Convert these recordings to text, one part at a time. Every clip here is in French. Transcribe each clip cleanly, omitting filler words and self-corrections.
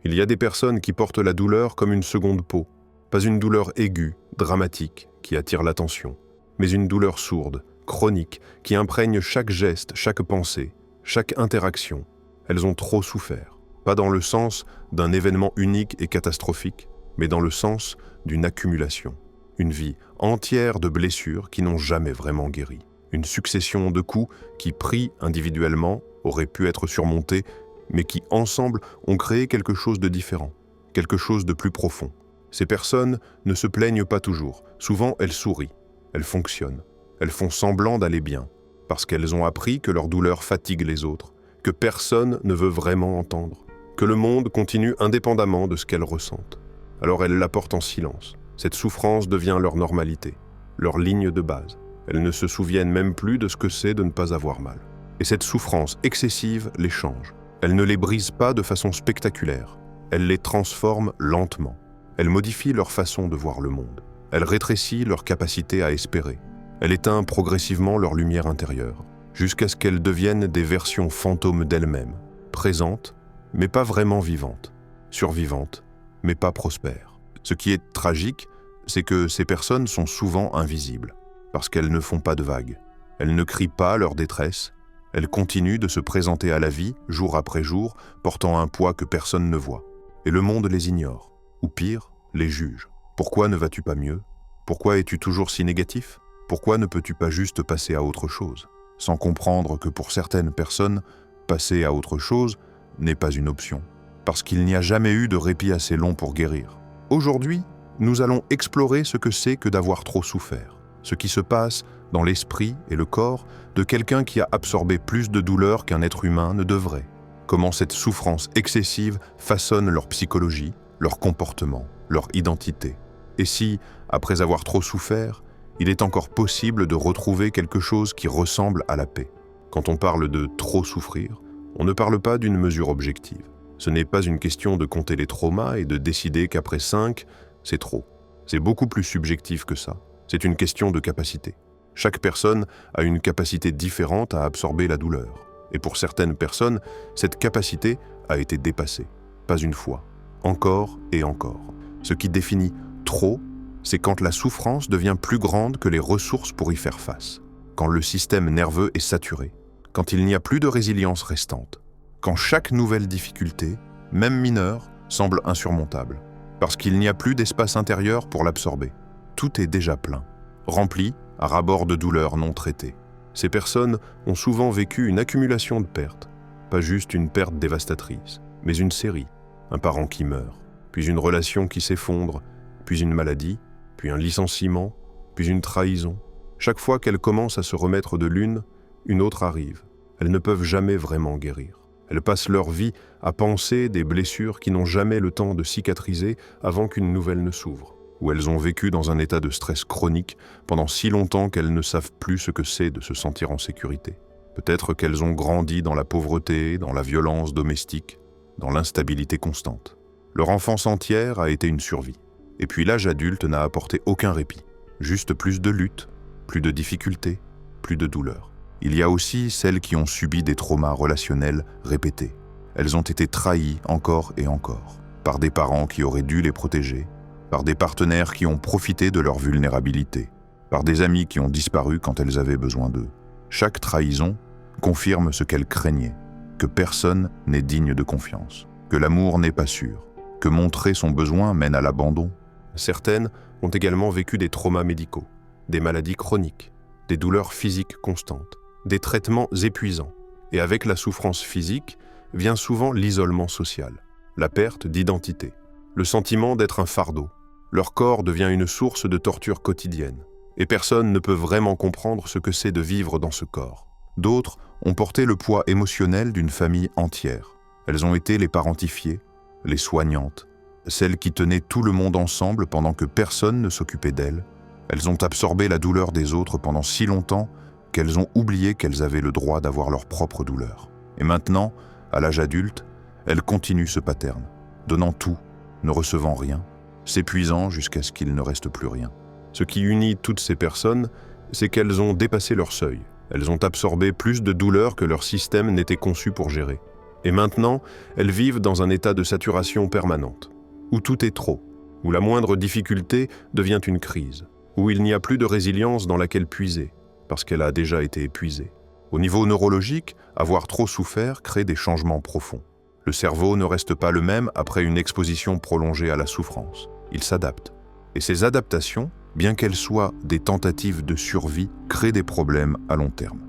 Il y a des personnes qui portent la douleur comme une seconde peau, pas une douleur aiguë, dramatique, qui attire l'attention, mais une douleur sourde, chronique, qui imprègne chaque geste, chaque pensée, chaque interaction. Elles ont trop souffert, pas dans le sens d'un événement unique et catastrophique, mais dans le sens d'une accumulation. Une vie entière de blessures qui n'ont jamais vraiment guéri. Une succession de coups qui, pris individuellement, auraient pu être surmontés, mais qui, ensemble, ont créé quelque chose de différent, quelque chose de plus profond. Ces personnes ne se plaignent pas toujours. Souvent, elles sourient, elles fonctionnent, elles font semblant d'aller bien, parce qu'elles ont appris que leur douleur fatigue les autres, que personne ne veut vraiment entendre, que le monde continue indépendamment de ce qu'elles ressentent. Alors elles la portent en silence. Cette souffrance devient leur normalité, leur ligne de base. Elles ne se souviennent même plus de ce que c'est de ne pas avoir mal. Et cette souffrance excessive les change. Elle ne les brise pas de façon spectaculaire. Elle les transforme lentement. Elle modifie leur façon de voir le monde. Elle rétrécit leur capacité à espérer. Elle éteint progressivement leur lumière intérieure, jusqu'à ce qu'elles deviennent des versions fantômes d'elles-mêmes, présentes, mais pas vraiment vivantes, survivantes, mais pas prospères. Ce qui est tragique, c'est que ces personnes sont souvent invisibles, parce qu'elles ne font pas de vagues. Elles ne crient pas leur détresse, elles continuent de se présenter à la vie, jour après jour, portant un poids que personne ne voit. Et le monde les ignore, ou pire, les juge. Pourquoi ne vas-tu pas mieux? Pourquoi es-tu toujours si négatif? Pourquoi ne peux-tu pas juste passer à autre chose? Sans comprendre que pour certaines personnes, passer à autre chose n'est pas une option, parce qu'il n'y a jamais eu de répit assez long pour guérir. Aujourd'hui, nous allons explorer ce que c'est que d'avoir trop souffert, ce qui se passe dans l'esprit et le corps de quelqu'un qui a absorbé plus de douleur qu'un être humain ne devrait. Comment cette souffrance excessive façonne leur psychologie, leur comportement, leur identité. Et si, après avoir trop souffert, il est encore possible de retrouver quelque chose qui ressemble à la paix. Quand on parle de trop souffrir, on ne parle pas d'une mesure objective. Ce n'est pas une question de compter les traumas et de décider qu'après 5, c'est trop. C'est beaucoup plus subjectif que ça. C'est une question de capacité. Chaque personne a une capacité différente à absorber la douleur. Et pour certaines personnes, cette capacité a été dépassée. Pas une fois, encore et encore. Ce qui définit trop, c'est quand la souffrance devient plus grande que les ressources pour y faire face. Quand le système nerveux est saturé. Quand il n'y a plus de résilience restante. Quand chaque nouvelle difficulté, même mineure, semble insurmontable, parce qu'il n'y a plus d'espace intérieur pour l'absorber. Tout est déjà plein, rempli à ras-bord de douleurs non traitées. Ces personnes ont souvent vécu une accumulation de pertes, pas juste une perte dévastatrice, mais une série, un parent qui meurt, puis une relation qui s'effondre, puis une maladie, puis un licenciement, puis une trahison. Chaque fois qu'elles commencent à se remettre de l'une, une autre arrive. Elles ne peuvent jamais vraiment guérir. Elles passent leur vie à penser des blessures qui n'ont jamais le temps de cicatriser avant qu'une nouvelle ne s'ouvre, où elles ont vécu dans un état de stress chronique pendant si longtemps qu'elles ne savent plus ce que c'est de se sentir en sécurité. Peut-être qu'elles ont grandi dans la pauvreté, dans la violence domestique, dans l'instabilité constante. Leur enfance entière a été une survie. Et puis l'âge adulte n'a apporté aucun répit, juste plus de lutte, plus de difficultés, plus de douleur. Il y a aussi celles qui ont subi des traumas relationnels répétés. Elles ont été trahies encore et encore, par des parents qui auraient dû les protéger, par des partenaires qui ont profité de leur vulnérabilité, par des amis qui ont disparu quand elles avaient besoin d'eux. Chaque trahison confirme ce qu'elles craignaient, que personne n'est digne de confiance, que l'amour n'est pas sûr, que montrer son besoin mène à l'abandon. Certaines ont également vécu des traumas médicaux, des maladies chroniques, des douleurs physiques constantes, des traitements épuisants. Et avec la souffrance physique vient souvent l'isolement social, la perte d'identité, le sentiment d'être un fardeau. Leur corps devient une source de torture quotidienne, et personne ne peut vraiment comprendre ce que c'est de vivre dans ce corps. D'autres ont porté le poids émotionnel d'une famille entière. Elles ont été les parentifiées, les soignantes, celles qui tenaient tout le monde ensemble pendant que personne ne s'occupait d'elles. Elles ont absorbé la douleur des autres pendant si longtemps qu'elles ont oublié qu'elles avaient le droit d'avoir leur propre douleur. Et maintenant, à l'âge adulte, elles continuent ce pattern, donnant tout, ne recevant rien, s'épuisant jusqu'à ce qu'il ne reste plus rien. Ce qui unit toutes ces personnes, c'est qu'elles ont dépassé leur seuil. Elles ont absorbé plus de douleur que leur système n'était conçu pour gérer. Et maintenant, elles vivent dans un état de saturation permanente, où tout est trop, où la moindre difficulté devient une crise, où il n'y a plus de résilience dans laquelle puiser, parce qu'elle a déjà été épuisée. Au niveau neurologique, avoir trop souffert crée des changements profonds. Le cerveau ne reste pas le même après une exposition prolongée à la souffrance. Il s'adapte. Et ces adaptations, bien qu'elles soient des tentatives de survie, créent des problèmes à long terme.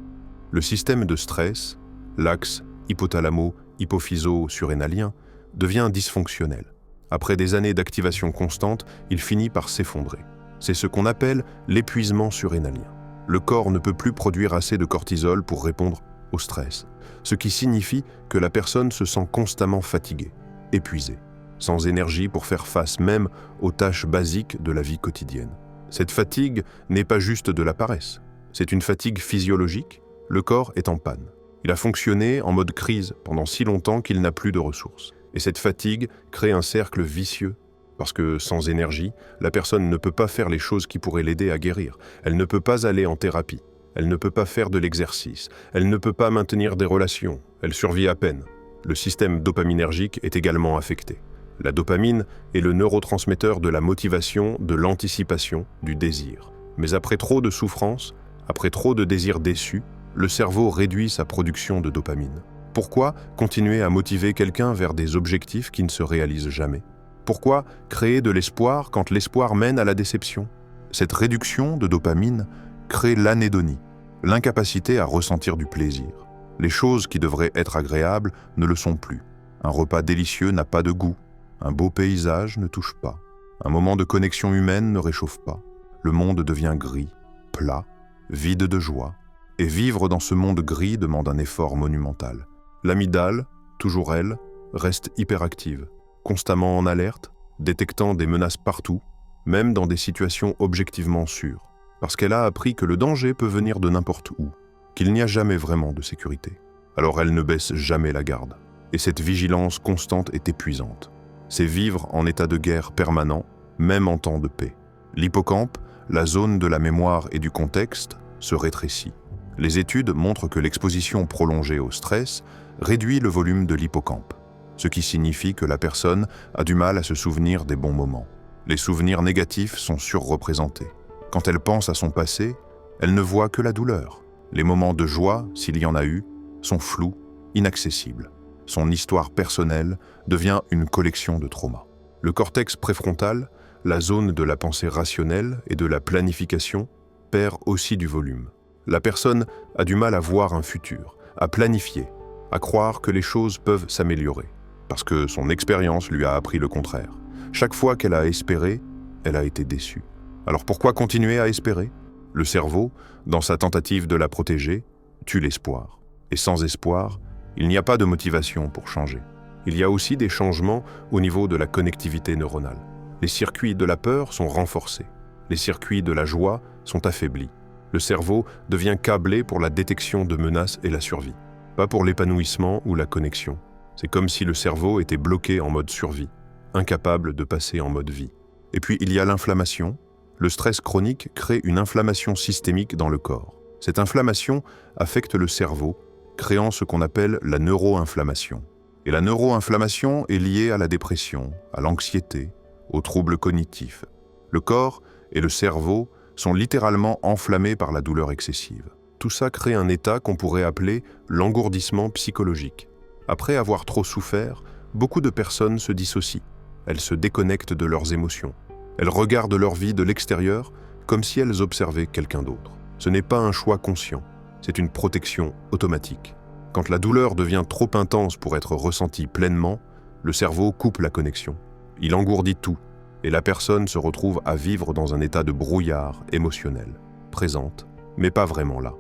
Le système de stress, l'axe hypothalamo-hypophyso-surrénalien, devient dysfonctionnel. Après des années d'activation constante, il finit par s'effondrer. C'est ce qu'on appelle l'épuisement surrénalien. Le corps ne peut plus produire assez de cortisol pour répondre au stress, ce qui signifie que la personne se sent constamment fatiguée, épuisée, sans énergie pour faire face même aux tâches basiques de la vie quotidienne. Cette fatigue n'est pas juste de la paresse, c'est une fatigue physiologique, le corps est en panne. Il a fonctionné en mode crise pendant si longtemps qu'il n'a plus de ressources. Et cette fatigue crée un cercle vicieux, parce que sans énergie, la personne ne peut pas faire les choses qui pourraient l'aider à guérir. Elle ne peut pas aller en thérapie, elle ne peut pas faire de l'exercice, elle ne peut pas maintenir des relations, elle survit à peine. Le système dopaminergique est également affecté. La dopamine est le neurotransmetteur de la motivation, de l'anticipation, du désir. Mais après trop de souffrance, après trop de désirs déçus, le cerveau réduit sa production de dopamine. Pourquoi continuer à motiver quelqu'un vers des objectifs qui ne se réalisent jamais ? Pourquoi créer de l'espoir quand l'espoir mène à la déception ? Cette réduction de dopamine crée l'anédonie, l'incapacité à ressentir du plaisir. Les choses qui devraient être agréables ne le sont plus. Un repas délicieux n'a pas de goût. Un beau paysage ne touche pas. Un moment de connexion humaine ne réchauffe pas. Le monde devient gris, plat, vide de joie. Et vivre dans ce monde gris demande un effort monumental. L'amygdale, toujours elle, reste hyperactive, constamment en alerte, détectant des menaces partout, même dans des situations objectivement sûres, parce qu'elle a appris que le danger peut venir de n'importe où, qu'il n'y a jamais vraiment de sécurité. Alors elle ne baisse jamais la garde. Et cette vigilance constante est épuisante. C'est vivre en état de guerre permanent, même en temps de paix. L'hippocampe, la zone de la mémoire et du contexte, se rétrécit. Les études montrent que l'exposition prolongée au stress réduit le volume de l'hippocampe, ce qui signifie que la personne a du mal à se souvenir des bons moments. Les souvenirs négatifs sont surreprésentés. Quand elle pense à son passé, elle ne voit que la douleur. Les moments de joie, s'il y en a eu, sont flous, inaccessibles. Son histoire personnelle devient une collection de traumas. Le cortex préfrontal, la zone de la pensée rationnelle et de la planification, perd aussi du volume. La personne a du mal à voir un futur, à planifier, à croire que les choses peuvent s'améliorer, parce que son expérience lui a appris le contraire. Chaque fois qu'elle a espéré, elle a été déçue. Alors pourquoi continuer à espérer ? Le cerveau, dans sa tentative de la protéger, tue l'espoir. Et sans espoir, il n'y a pas de motivation pour changer. Il y a aussi des changements au niveau de la connectivité neuronale. Les circuits de la peur sont renforcés. Les circuits de la joie sont affaiblis. Le cerveau devient câblé pour la détection de menaces et la survie, pas pour l'épanouissement ou la connexion. C'est comme si le cerveau était bloqué en mode survie, incapable de passer en mode vie. Et puis il y a l'inflammation. Le stress chronique crée une inflammation systémique dans le corps. Cette inflammation affecte le cerveau, créant ce qu'on appelle la neuroinflammation. Et la neuroinflammation est liée à la dépression, à l'anxiété, aux troubles cognitifs. Le corps et le cerveau sont littéralement enflammés par la douleur excessive. Tout ça crée un état qu'on pourrait appeler l'engourdissement psychologique. Après avoir trop souffert, beaucoup de personnes se dissocient. Elles se déconnectent de leurs émotions. Elles regardent leur vie de l'extérieur comme si elles observaient quelqu'un d'autre. Ce n'est pas un choix conscient, c'est une protection automatique. Quand la douleur devient trop intense pour être ressentie pleinement, le cerveau coupe la connexion. Il engourdit tout, et la personne se retrouve à vivre dans un état de brouillard émotionnel, présente, mais pas vraiment là.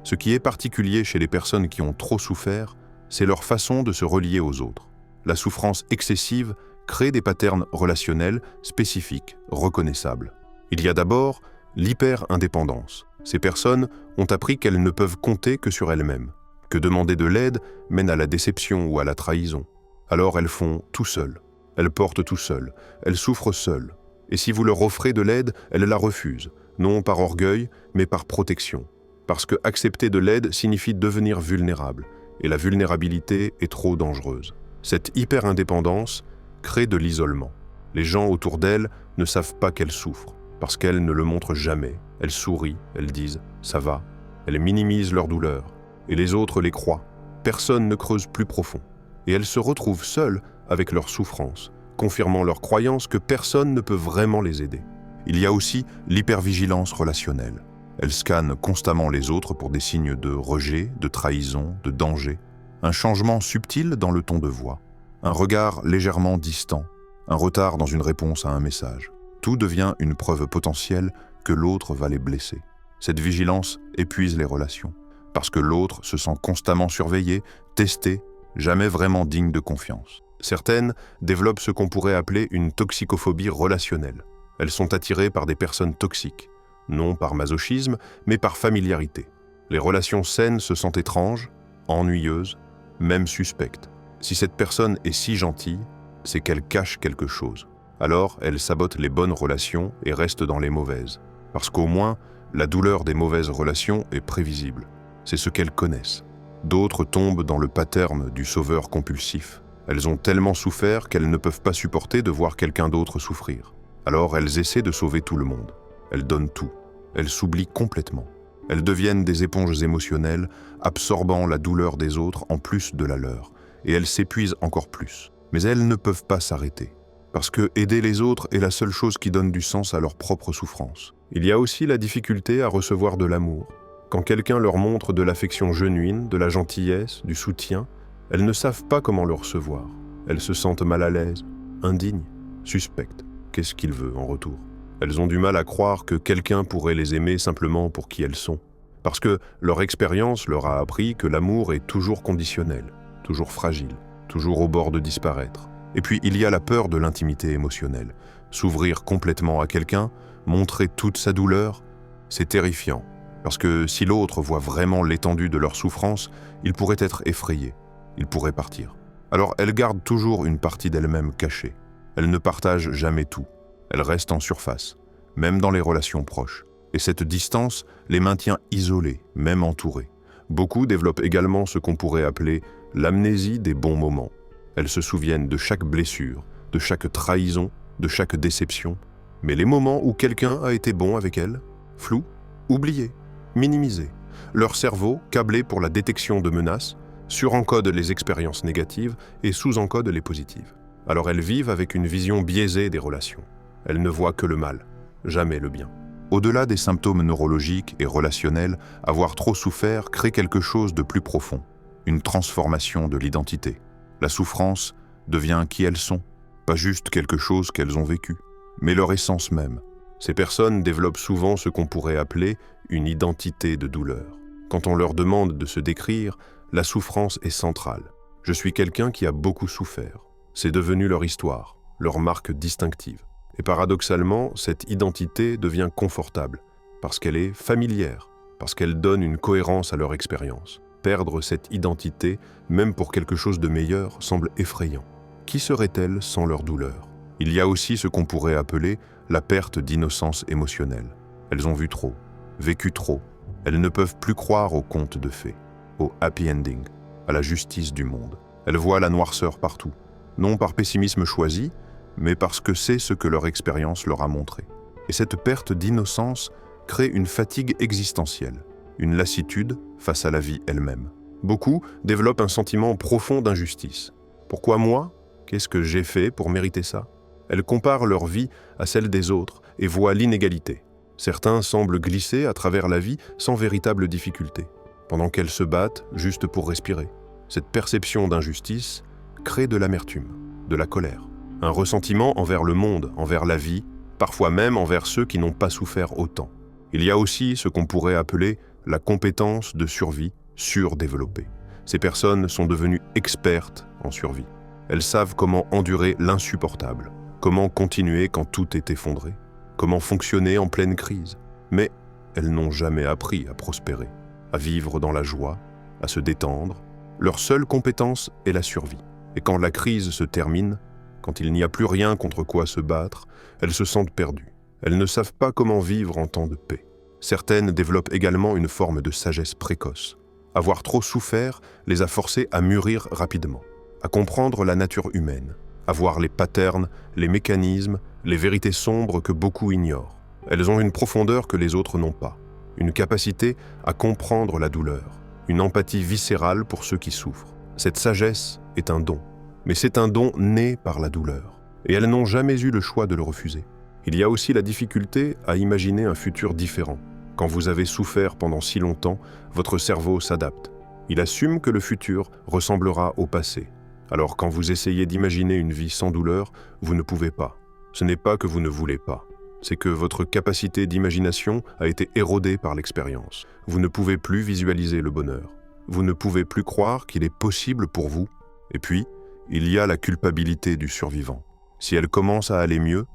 Ce qui est particulier chez les personnes qui ont trop souffert, c'est leur façon de se relier aux autres. La souffrance excessive crée des patterns relationnels spécifiques, reconnaissables. Il y a d'abord l'hyper-indépendance. Ces personnes ont appris qu'elles ne peuvent compter que sur elles-mêmes, que demander de l'aide mène à la déception ou à la trahison. Alors elles font tout seules. Elles portent tout seules, elles souffrent seules. Et si vous leur offrez de l'aide, elles la refusent, non par orgueil, mais par protection. Parce que accepter de l'aide signifie devenir vulnérable. et la vulnérabilité est trop dangereuse. Cette hyper-indépendance crée de l'isolement. Les gens autour d'elle ne savent pas qu'elle souffre, parce qu'elle ne le montre jamais. Elles sourient, elles disent « ça va ». Elles minimisent leur douleur, et les autres les croient. Personne ne creuse plus profond. Et elles se retrouvent seules avec leur souffrance, confirmant leur croyance que personne ne peut vraiment les aider. Il y a aussi l'hypervigilance relationnelle. Elles scannent constamment les autres pour des signes de rejet, de trahison, de danger. Un changement subtil dans le ton de voix. Un regard légèrement distant. Un retard dans une réponse à un message. Tout devient une preuve potentielle que l'autre va les blesser. Cette vigilance épuise les relations, parce que l'autre se sent constamment surveillé, testé, jamais vraiment digne de confiance. Certaines développent ce qu'on pourrait appeler une toxicophobie relationnelle. Elles sont attirées par des personnes toxiques, non par masochisme, mais par familiarité. Les relations saines se sentent étranges, ennuyeuses, même suspectes. Si cette personne est si gentille, c'est qu'elle cache quelque chose. Alors, elle sabote les bonnes relations et reste dans les mauvaises. Parce qu'au moins, la douleur des mauvaises relations est prévisible. C'est ce qu'elles connaissent. D'autres tombent dans le pattern du sauveur compulsif. Elles ont tellement souffert qu'elles ne peuvent pas supporter de voir quelqu'un d'autre souffrir. Alors elles essaient de sauver tout le monde. Elles donnent tout. Elles s'oublient complètement. Elles deviennent des éponges émotionnelles, absorbant la douleur des autres en plus de la leur. Et elles s'épuisent encore plus. Mais elles ne peuvent pas s'arrêter. Parce que aider les autres est la seule chose qui donne du sens à leur propre souffrance. Il y a aussi la difficulté à recevoir de l'amour. Quand quelqu'un leur montre de l'affection genuine, de la gentillesse, du soutien, elles ne savent pas comment le recevoir. Elles se sentent mal à l'aise, indignes, suspectes. Qu'est-ce qu'il veut en retour? Elles ont du mal à croire que quelqu'un pourrait les aimer simplement pour qui elles sont. Parce que leur expérience leur a appris que l'amour est toujours conditionnel, toujours fragile, toujours au bord de disparaître. Et puis il y a la peur de l'intimité émotionnelle. S'ouvrir complètement à quelqu'un, montrer toute sa douleur, c'est terrifiant. Parce que si l'autre voit vraiment l'étendue de leur souffrance, il pourrait être effrayé, il pourrait partir. Alors elles gardent toujours une partie d'elles-mêmes cachée. Elles ne partagent jamais tout. Elles restent en surface, même dans les relations proches. Et cette distance les maintient isolées, même entourées. Beaucoup développent également ce qu'on pourrait appeler l'amnésie des bons moments. Elles se souviennent de chaque blessure, de chaque trahison, de chaque déception. Mais les moments où quelqu'un a été bon avec elles, flous, oubliés, minimisés. Leur cerveau, câblé pour la détection de menaces, surencode les expériences négatives et sous-encode les positives. Alors elles vivent avec une vision biaisée des relations. Elles ne voient que le mal, jamais le bien. Au-delà des symptômes neurologiques et relationnels, avoir trop souffert crée quelque chose de plus profond, une transformation de l'identité. La souffrance devient qui elles sont, pas juste quelque chose qu'elles ont vécu, mais leur essence même. Ces personnes développent souvent ce qu'on pourrait appeler une identité de douleur. Quand on leur demande de se décrire, la souffrance est centrale. Je suis quelqu'un qui a beaucoup souffert. C'est devenu leur histoire, leur marque distinctive. Et paradoxalement, cette identité devient confortable, parce qu'elle est familière, parce qu'elle donne une cohérence à leur expérience. Perdre cette identité, même pour quelque chose de meilleur, semble effrayant. Qui seraient-elles sans leur douleur? Il y a aussi ce qu'on pourrait appeler la perte d'innocence émotionnelle. Elles ont vu trop, vécu trop. Elles ne peuvent plus croire aux contes de fées, au happy ending, à la justice du monde. Elles voient la noirceur partout, non par pessimisme choisi, mais parce que c'est ce que leur expérience leur a montré. Et cette perte d'innocence crée une fatigue existentielle, une lassitude face à la vie elle-même. Beaucoup développent un sentiment profond d'injustice. Pourquoi moi? Qu'est-ce que j'ai fait pour mériter ça? Elles comparent leur vie à celle des autres et voient l'inégalité. Certains semblent glisser à travers la vie sans véritable difficulté, pendant qu'elles se battent juste pour respirer. Cette perception d'injustice crée de l'amertume, de la colère, un ressentiment envers le monde, envers la vie, parfois même envers ceux qui n'ont pas souffert autant. Il y a aussi ce qu'on pourrait appeler la compétence de survie surdéveloppée. Ces personnes sont devenues expertes en survie. Elles savent comment endurer l'insupportable, comment continuer quand tout est effondré, comment fonctionner en pleine crise. Mais elles n'ont jamais appris à prospérer, à vivre dans la joie, à se détendre. Leur seule compétence est la survie. Et quand la crise se termine, quand il n'y a plus rien contre quoi se battre, elles se sentent perdues. Elles ne savent pas comment vivre en temps de paix. Certaines développent également une forme de sagesse précoce. Avoir trop souffert les a forcés à mûrir rapidement, à comprendre la nature humaine, à voir les patterns, les mécanismes, les vérités sombres que beaucoup ignorent. Elles ont une profondeur que les autres n'ont pas, une capacité à comprendre la douleur, une empathie viscérale pour ceux qui souffrent. Cette sagesse est un don, mais c'est un don né par la douleur, et elles n'ont jamais eu le choix de le refuser. Il y a aussi la difficulté à imaginer un futur différent. Quand vous avez souffert pendant si longtemps, votre cerveau s'adapte. Il assume que le futur ressemblera au passé. Alors quand vous essayez d'imaginer une vie sans douleur, vous ne pouvez pas. Ce n'est pas que vous ne voulez pas. C'est que votre capacité d'imagination a été érodée par l'expérience. Vous ne pouvez plus visualiser le bonheur. Vous ne pouvez plus croire qu'il est possible pour vous. Et puis, il y a la culpabilité du survivant. Si elles commencent à aller mieux,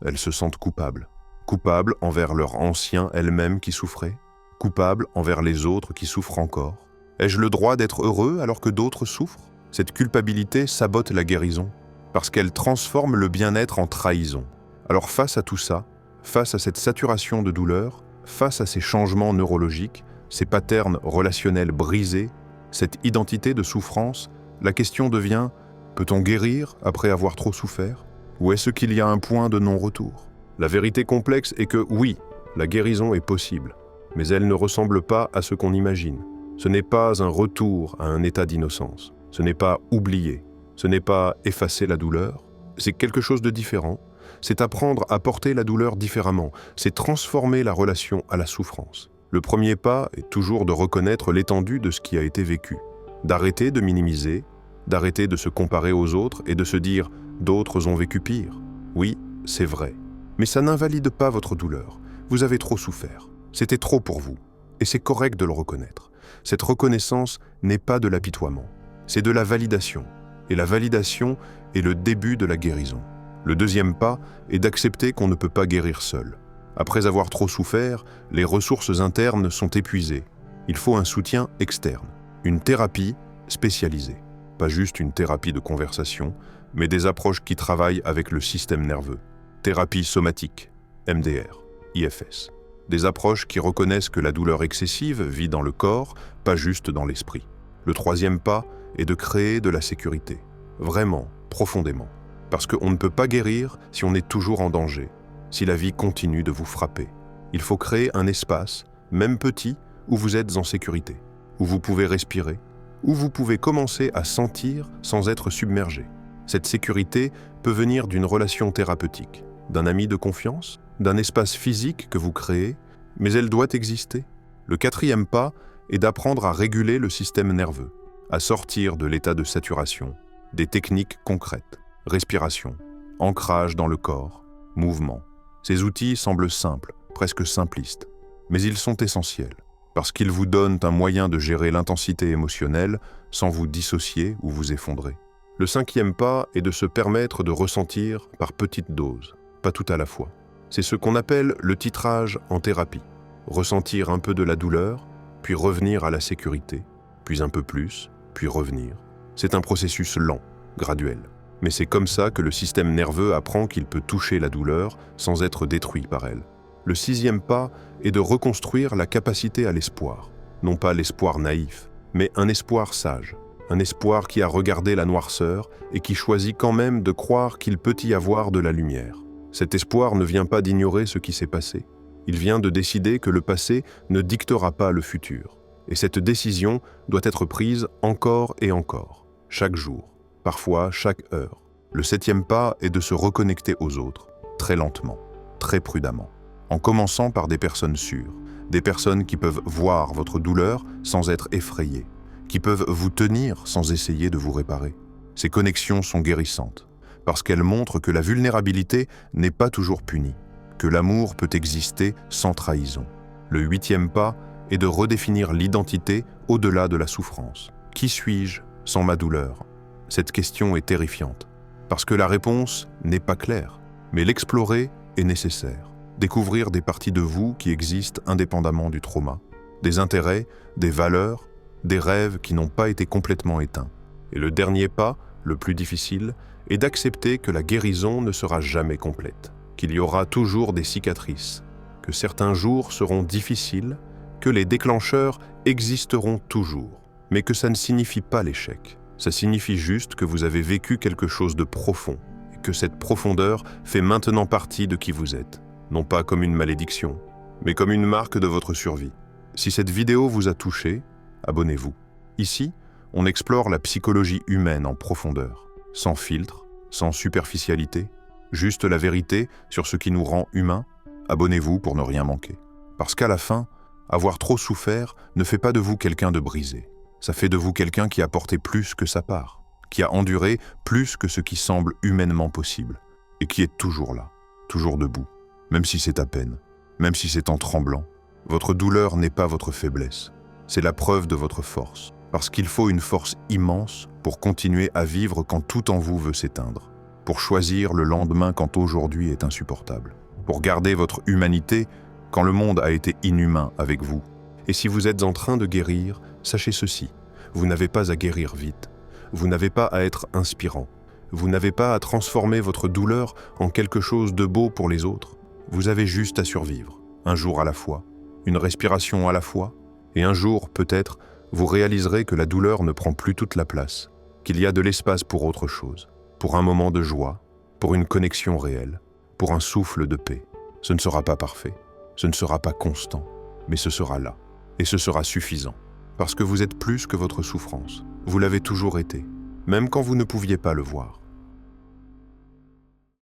elles se sentent coupables. Coupables envers leur ancien elles-mêmes qui souffraient. Coupables envers les autres qui souffrent encore. Ai-je le droit d'être heureux alors que d'autres souffrent? Cette culpabilité sabote la guérison, parce qu'elle transforme le bien-être en trahison. Alors face à tout ça, face à cette saturation de douleur, face à ces changements neurologiques, ces patterns relationnels brisés, cette identité de souffrance, la question devient: peut-on guérir après avoir trop souffert? Ou est-ce qu'il y a un point de non-retour? La vérité complexe est que oui, la guérison est possible, mais elle ne ressemble pas à ce qu'on imagine. Ce n'est pas un retour à un état d'innocence. Ce n'est pas oublier. Ce n'est pas effacer la douleur. C'est quelque chose de différent. C'est apprendre à porter la douleur différemment. C'est transformer la relation à la souffrance. Le premier pas est toujours de reconnaître l'étendue de ce qui a été vécu, d'arrêter de minimiser, d'arrêter de se comparer aux autres et de se dire « d'autres ont vécu pire ». Oui, c'est vrai. Mais ça n'invalide pas votre douleur. Vous avez trop souffert. C'était trop pour vous. Et c'est correct de le reconnaître. Cette reconnaissance n'est pas de l'apitoiement. C'est de la validation. Et la validation est le début de la guérison. Le deuxième pas est d'accepter qu'on ne peut pas guérir seul. Après avoir trop souffert, les ressources internes sont épuisées. Il faut un soutien externe, une thérapie spécialisée. Pas juste une thérapie de conversation, mais des approches qui travaillent avec le système nerveux. Thérapie somatique, MDR, IFS. Des approches qui reconnaissent que la douleur excessive vit dans le corps, pas juste dans l'esprit. Le troisième pas est de créer de la sécurité, vraiment, profondément. Parce qu'on ne peut pas guérir si on est toujours en danger, si la vie continue de vous frapper. Il faut créer un espace, même petit, où vous êtes en sécurité, où vous pouvez respirer, où vous pouvez commencer à sentir sans être submergé. Cette sécurité peut venir d'une relation thérapeutique, d'un ami de confiance, d'un espace physique que vous créez, mais elle doit exister. Le quatrième pas est d'apprendre à réguler le système nerveux, à sortir de l'état de saturation, des techniques concrètes, respiration, ancrage dans le corps, mouvement. Ces outils semblent simples, presque simplistes, mais ils sont essentiels, parce qu'ils vous donnent un moyen de gérer l'intensité émotionnelle sans vous dissocier ou vous effondrer. Le cinquième pas est de se permettre de ressentir par petites doses, pas tout à la fois. C'est ce qu'on appelle le titrage en thérapie. Ressentir un peu de la douleur, puis revenir à la sécurité, puis un peu plus, puis revenir. C'est un processus lent, graduel. Mais c'est comme ça que le système nerveux apprend qu'il peut toucher la douleur sans être détruit par elle. Le sixième pas est de reconstruire la capacité à l'espoir. Non pas l'espoir naïf, mais un espoir sage. Un espoir qui a regardé la noirceur et qui choisit quand même de croire qu'il peut y avoir de la lumière. Cet espoir ne vient pas d'ignorer ce qui s'est passé. Il vient de décider que le passé ne dictera pas le futur. Et cette décision doit être prise encore et encore, chaque jour, parfois chaque heure. Le septième pas est de se reconnecter aux autres, très lentement, très prudemment, en commençant par des personnes sûres, des personnes qui peuvent voir votre douleur sans être effrayées, qui peuvent vous tenir sans essayer de vous réparer. Ces connexions sont guérissantes, parce qu'elles montrent que la vulnérabilité n'est pas toujours punie, que l'amour peut exister sans trahison. Le huitième pas est de redéfinir l'identité au-delà de la souffrance. Qui suis-je sans ma douleur? Cette question est terrifiante, parce que la réponse n'est pas claire, mais l'explorer est nécessaire. Découvrir des parties de vous qui existent indépendamment du trauma, des intérêts, des valeurs, des rêves qui n'ont pas été complètement éteints. Et le dernier pas, le plus difficile, est d'accepter que la guérison ne sera jamais complète, qu'il y aura toujours des cicatrices, que certains jours seront difficiles, que les déclencheurs existeront toujours. mais que ça ne signifie pas l'échec. Ça signifie juste que vous avez vécu quelque chose de profond, et que cette profondeur fait maintenant partie de qui vous êtes, non pas comme une malédiction, mais comme une marque de votre survie. Si cette vidéo vous a touché, abonnez-vous. Ici, on explore la psychologie humaine en profondeur, sans filtre, sans superficialité, juste la vérité sur ce qui nous rend humains. Abonnez-vous pour ne rien manquer. Parce qu'à la fin, avoir trop souffert ne fait pas de vous quelqu'un de brisé. Ça fait de vous quelqu'un qui a porté plus que sa part, qui a enduré plus que ce qui semble humainement possible, et qui est toujours là, toujours debout, même si c'est à peine, même si c'est en tremblant. Votre douleur n'est pas votre faiblesse, c'est la preuve de votre force, parce qu'il faut une force immense pour continuer à vivre quand tout en vous veut s'éteindre, pour choisir le lendemain quand aujourd'hui est insupportable, pour garder votre humanité quand le monde a été inhumain avec vous. Et si vous êtes en train de guérir, sachez ceci, vous n'avez pas à guérir vite, vous n'avez pas à être inspirant, vous n'avez pas à transformer votre douleur en quelque chose de beau pour les autres, vous avez juste à survivre, un jour à la fois, une respiration à la fois, et un jour, peut-être, vous réaliserez que la douleur ne prend plus toute la place, qu'il y a de l'espace pour autre chose, pour un moment de joie, pour une connexion réelle, pour un souffle de paix. Ce ne sera pas parfait, ce ne sera pas constant, mais ce sera là, et ce sera suffisant, parce que vous êtes plus que votre souffrance. Vous l'avez toujours été, même quand vous ne pouviez pas le voir.